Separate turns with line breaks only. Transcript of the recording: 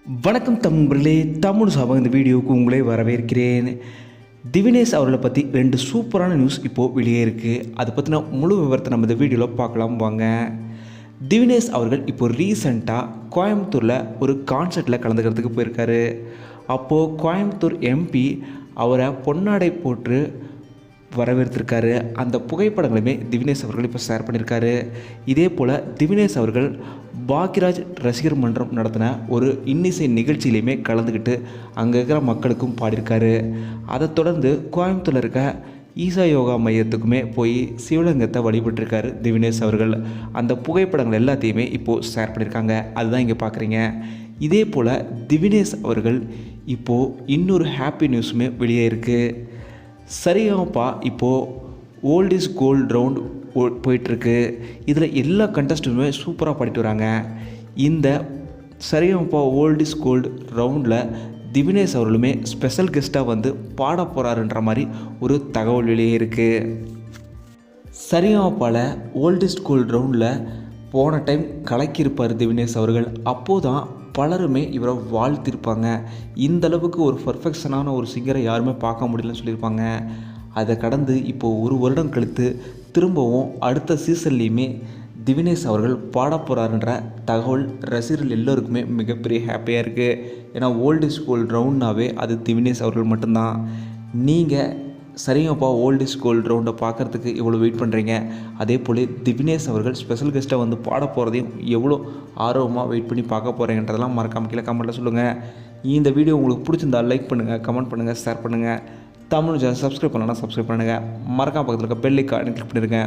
வணக்கம் தமிழர்களே, தமிழ் சாபம் இந்த வீடியோவுக்கு உங்களை வரவேற்கிறேன். திவினேஷ் அவர்களை பற்றி 2 சூப்பரான நியூஸ் இப்போது வெளியே இருக்குது. அதை பற்றின முழு விவரத்தை நம்ம இந்த வீடியோவில் பார்க்கலாம் வாங்க. திவினேஷ் அவர்கள் இப்போ ரீசெண்டாக கோயம்புத்தூரில் ஒரு கான்சர்ட்டில் கலந்துக்கிறதுக்கு போயிருக்காரு. அப்போது கோயம்புத்தூர் எம்பி அவரை பொன்னாடை போட்டு வரவேற்றிருக்காரு. அந்த புகைப்படங்களுமே திவினேஷ் அவர்கள் இப்போ ஷேர் பண்ணியிருக்காரு. இதே போல் திவினேஷ் அவர்கள் பாக்யராஜ் ரசிகர் மன்றம் நடத்தின ஒரு இன்னிசை நிகழ்ச்சியிலையுமே கலந்துக்கிட்டு அங்கே இருக்கிற மக்களுக்கும் பாடியிருக்காரு. அதை தொடர்ந்து கோயம்புத்தூரில் இருக்க ஈசா யோகா மையத்துக்குமே போய் சிவலிங்கத்தை வழிபட்டிருக்காரு திவினேஷ் அவர்கள். அந்த புகைப்படங்கள் எல்லாத்தையுமே இப்போது ஷேர் பண்ணியிருக்காங்க. அதுதான் இங்கே பார்க்குறீங்க. இதே போல் திவினேஷ் அவர்கள் இப்போது இன்னொரு ஹாப்பி நியூஸுமே வெளியே இருக்குது. சரிகமபா இப்போது ஓல்ட் இஸ் கோல்ட் ரவுண்ட் போயிட்டுருக்கு. இதில் எல்லா கண்டஸ்ட்டுமே சூப்பராக பாடிட்டு வராங்க. இந்த சரிகமபா ஓல்ட் இஸ் கோல்டு ரவுண்டில் திவினேஷ் அவர்களுமே ஸ்பெஷல் கெஸ்ட்டாக வந்து பாட போகிறாருன்ற மாதிரி ஒரு தகவல் வெளியே இருக்குது. சரிகமபாவில் ஓல்ட் இஸ் கோல்டு ரவுண்டில் போன டைம் கலக்கியிருப்பார் திவினேஷ் அவர்கள். அப்போது தான் பலருமே இவரை வாழ்த்திருப்பாங்க. இந்த அளவுக்கு ஒரு பர்ஃபெக்ஷனான ஒரு சிங்கரை யாருமே பார்க்க முடியலன்னு சொல்லியிருப்பாங்க. அதை கடந்து இப்போது ஒரு வருடம் கழித்து திரும்பவும் அடுத்த சீசன்லேயுமே திவினேஷ் அவர்கள் பாட போகிறாருன்ற தகவல் ரசிகர்கள் எல்லோருக்குமே மிகப்பெரிய ஹாப்பியாக இருக்குது. ஏன்னா ஓல்ட் இஸ் கோல்ட் ரவுண்ட்னாவே அது திவினேஷ் அவர்கள் மட்டும்தான். நீங்கள் சரிங்கப்பா ஓல்ட் இஸ் கோல்ட் ரவுண்டை பார்க்குறதுக்கு எவ்வளோ வெயிட் பண்ணுறீங்க. அதே போல் திவினேஷ் அவர்கள் ஸ்பெஷல் கெஸ்ட்டாக வந்து பாட போகிறதையும் எவ்வளோ ஆர்வமாக வெயிட் பண்ணி பார்க்க போகிறீங்கன்றதெல்லாம் மறக்காம கீழே கமெண்ட்டில் சொல்லுங்கள். இந்த வீடியோ உங்களுக்கு பிடிச்சிருந்தா லைக் பண்ணுங்கள், கமெண்ட் பண்ணுங்கள், ஷேர் பண்ணுங்கள். தமிழ் சேனல் சப்ஸ்கிரைப் பண்ணலாம், சப்ஸ்கிரைப் பண்ணுங்கள். மறக்காம பக்கத்தில் இருக்க பெல் ஐகானை கிளிக் பண்ணிடுங்க.